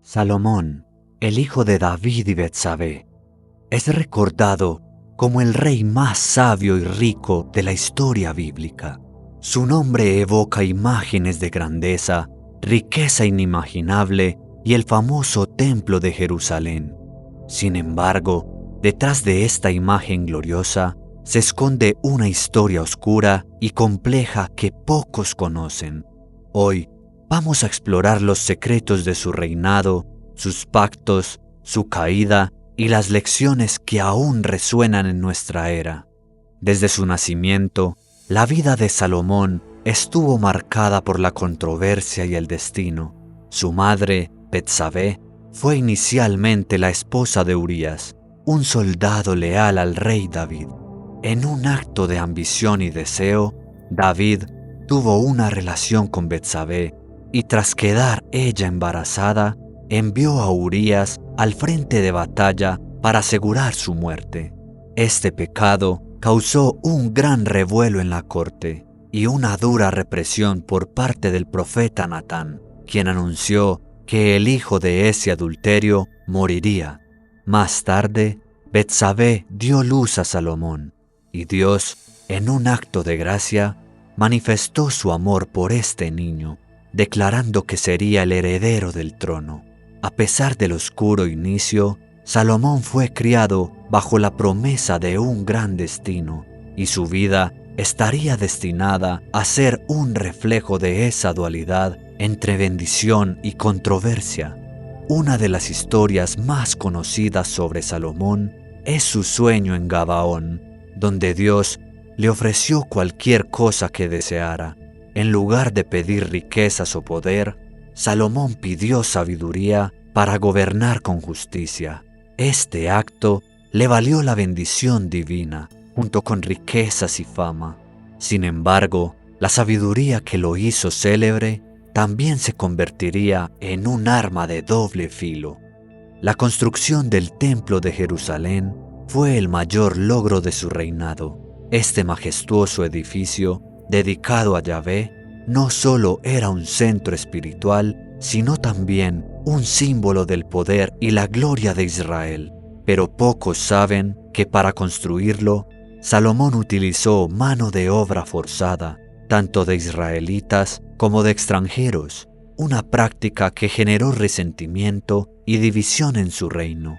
Salomón, el hijo de David y Betsabé, es recordado como el rey más sabio y rico de la historia bíblica. Su nombre evoca imágenes de grandeza, riqueza inimaginable y el famoso Templo de Jerusalén. Sin embargo, detrás de esta imagen gloriosa se esconde una historia oscura y compleja que pocos conocen. Hoy vamos a explorar los secretos de su reinado, sus pactos, su caída y las lecciones que aún resuenan en nuestra era. Desde su nacimiento, la vida de Salomón estuvo marcada por la controversia y el destino. Su madre, Betsabé, fue inicialmente la esposa de Urías, un soldado leal al rey David. En un acto de ambición y deseo, David tuvo una relación con Betsabé y tras quedar ella embarazada, envió a Urías al frente de batalla para asegurar su muerte. Este pecado causó un gran revuelo en la corte y una dura represión por parte del profeta Natán, quien anunció que el hijo de ese adulterio moriría. Más tarde, Betsabé dio luz a Salomón, y Dios, en un acto de gracia, manifestó su amor por este niño, declarando que sería el heredero del trono. A pesar del oscuro inicio, Salomón fue criado bajo la promesa de un gran destino, y su vida estaría destinada a ser un reflejo de esa dualidad entre bendición y controversia. Una de las historias más conocidas sobre Salomón es su sueño en Gabaón, donde Dios le ofreció cualquier cosa que deseara. En lugar de pedir riquezas o poder, Salomón pidió sabiduría para gobernar con justicia. Este acto le valió la bendición divina, junto con riquezas y fama. Sin embargo, la sabiduría que lo hizo célebre también se convertiría en un arma de doble filo. La construcción del Templo de Jerusalén fue el mayor logro de su reinado. Este majestuoso edificio, dedicado a Yahvé, no solo era un centro espiritual, sino también un símbolo del poder y la gloria de Israel. Pero pocos saben que para construirlo, Salomón utilizó mano de obra forzada, tanto de israelitas como de extranjeros, una práctica que generó resentimiento y división en su reino.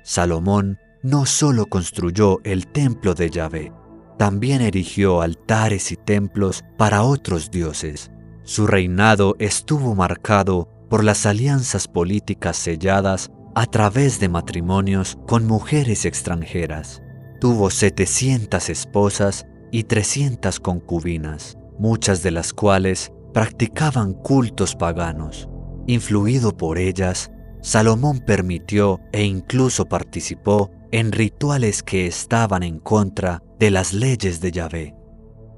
Salomón no solo construyó el templo de Yahvé, también erigió altares y templos para otros dioses. Su reinado estuvo marcado por las alianzas políticas selladas a través de matrimonios con mujeres extranjeras. Tuvo 700 esposas y 300 concubinas, muchas de las cuales practicaban cultos paganos. Influido por ellas, Salomón permitió e incluso participó en rituales que estaban en contra de las leyes de Yahvé.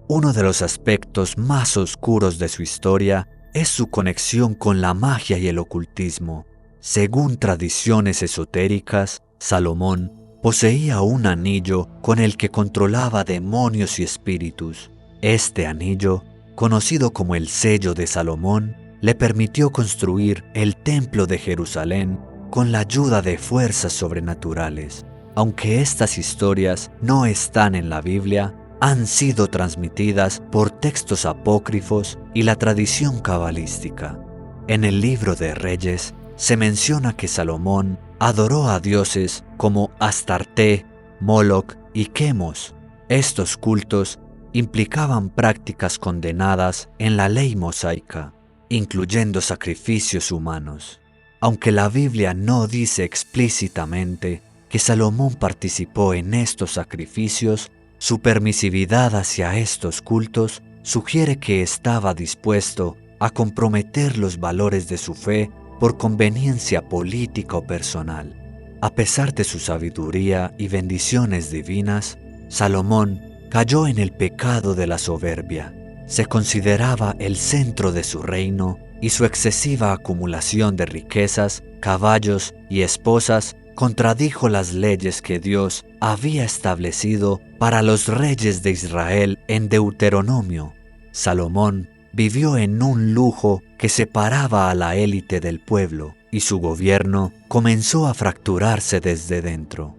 Uno de los aspectos más oscuros de su historia es su conexión con la magia y el ocultismo. Según tradiciones esotéricas, Salomón poseía un anillo con el que controlaba demonios y espíritus. Este anillo, conocido como el sello de Salomón, le permitió construir el Templo de Jerusalén con la ayuda de fuerzas sobrenaturales. Aunque estas historias no están en la Biblia, han sido transmitidas por textos apócrifos y la tradición cabalística. En el libro de Reyes se menciona que Salomón adoró a dioses como Astarte, Moloc y Quemos. Estos cultos implicaban prácticas condenadas en la ley mosaica, incluyendo sacrificios humanos. Aunque la Biblia no dice explícitamente que Salomón participó en estos sacrificios, su permisividad hacia estos cultos sugiere que estaba dispuesto a comprometer los valores de su fe por conveniencia política o personal. A pesar de su sabiduría y bendiciones divinas, Salomón cayó en el pecado de la soberbia. Se consideraba el centro de su reino y su excesiva acumulación de riquezas, caballos y esposas contradijo las leyes que Dios había establecido para los reyes de Israel en Deuteronomio. Salomón vivió en un lujo que separaba a la élite del pueblo y su gobierno comenzó a fracturarse desde dentro.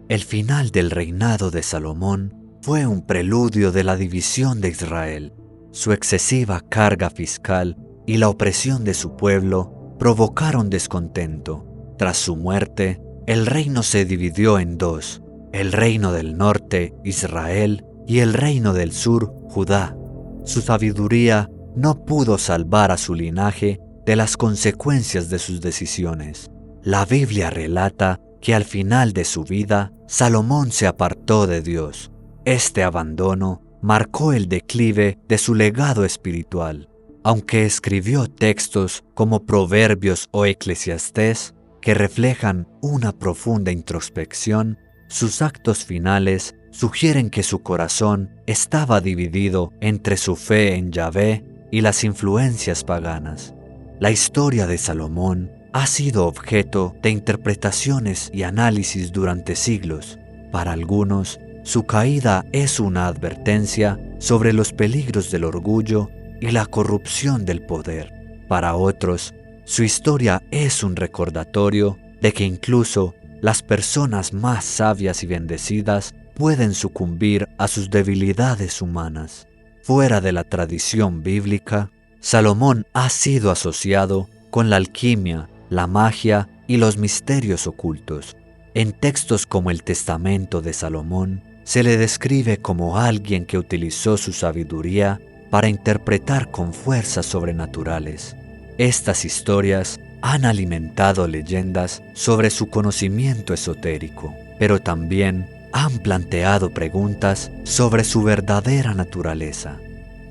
El final del reinado de Salomón fue un preludio de la división de Israel. Su excesiva carga fiscal y la opresión de su pueblo provocaron descontento. Tras su muerte, el reino se dividió en dos: el reino del norte, Israel, y el reino del sur, Judá. Su sabiduría no pudo salvar a su linaje de las consecuencias de sus decisiones. La Biblia relata que al final de su vida, Salomón se apartó de Dios. Este abandono marcó el declive de su legado espiritual. Aunque escribió textos como Proverbios o Eclesiastés, que reflejan una profunda introspección, sus actos finales sugieren que su corazón estaba dividido entre su fe en Yahvé y las influencias paganas. La historia de Salomón ha sido objeto de interpretaciones y análisis durante siglos. Para algunos, su caída es una advertencia sobre los peligros del orgullo y la corrupción del poder. Para otros, su historia es un recordatorio de que incluso las personas más sabias y bendecidas pueden sucumbir a sus debilidades humanas. Fuera de la tradición bíblica, Salomón ha sido asociado con la alquimia, la magia y los misterios ocultos. En textos como el Testamento de Salomón, se le describe como alguien que utilizó su sabiduría para interpretar con fuerzas sobrenaturales. Estas historias han alimentado leyendas sobre su conocimiento esotérico, pero también han planteado preguntas sobre su verdadera naturaleza.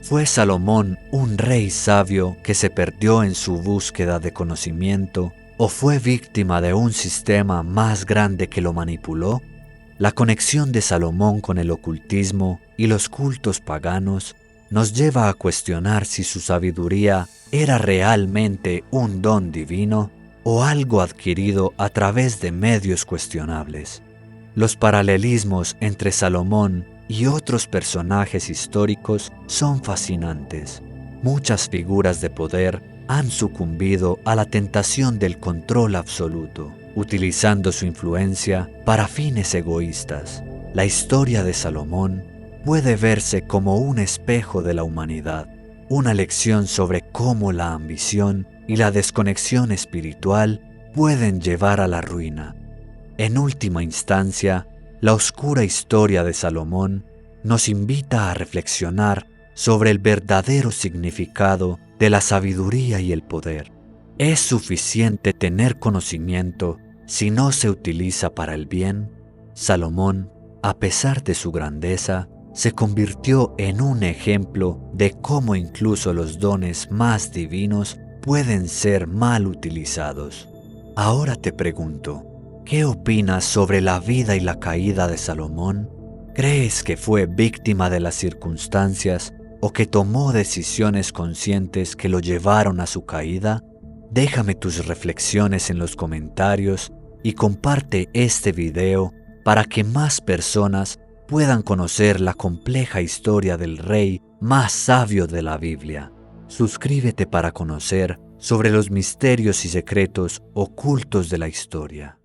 ¿Fue Salomón un rey sabio que se perdió en su búsqueda de conocimiento o fue víctima de un sistema más grande que lo manipuló? La conexión de Salomón con el ocultismo y los cultos paganos nos lleva a cuestionar si su sabiduría era realmente un don divino o algo adquirido a través de medios cuestionables. Los paralelismos entre Salomón y otros personajes históricos son fascinantes. Muchas figuras de poder han sucumbido a la tentación del control absoluto, utilizando su influencia para fines egoístas. La historia de Salomón puede verse como un espejo de la humanidad, una lección sobre cómo la ambición y la desconexión espiritual pueden llevar a la ruina. En última instancia, la oscura historia de Salomón nos invita a reflexionar sobre el verdadero significado de la sabiduría y el poder. ¿Es suficiente tener conocimiento si no se utiliza para el bien? Salomón, a pesar de su grandeza, se convirtió en un ejemplo de cómo incluso los dones más divinos pueden ser mal utilizados. Ahora te pregunto, ¿qué opinas sobre la vida y la caída de Salomón? ¿Crees que fue víctima de las circunstancias o que tomó decisiones conscientes que lo llevaron a su caída? Déjame tus reflexiones en los comentarios y comparte este video para que más personas puedan conocer la compleja historia del rey más sabio de la Biblia. Suscríbete para conocer sobre los misterios y secretos ocultos de la historia.